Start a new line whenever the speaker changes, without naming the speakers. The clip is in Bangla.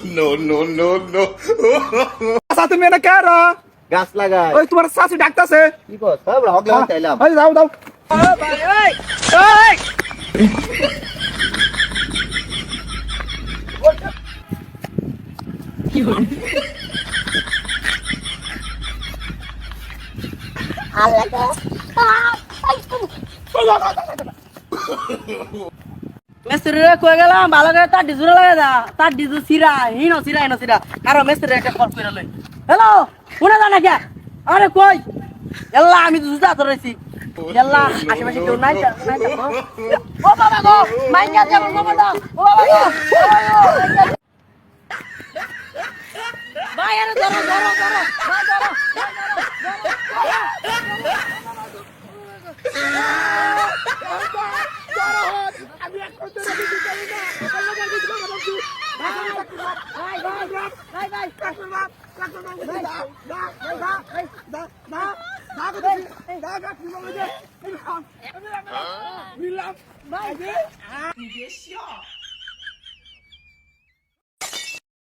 No, no, no, no.
আচ্ছা তুমি এটা কে রা
গাছ লাগাই
ওই তোমার শাশি ডাকতাছে
কি কস সব হক লাগাই চাইলাম
ওই দাও দাও ও ভাই ওই ওই
মেসরে কই গেলাম ভালো করে তার ডিজুরা লাগা দা তার ডিজু সিরা হিনো সিরা আর মেসরে একটা কল করে লই হ্যালো শুনে যা না কে আরে কই এল্লা আমি তো জুতা ধরেছি এল্লা আশেপাশে কেউ নাই ও বাবা গো মাইয়া যাব বাবা দাও ও বাবা গো ভাই আরে ধরো ভাই ধরো আমি এক করতে রাখি চাই না আল্লাহ কাছে কিছু কথা বলছি ভাই কাকুর বাপ দা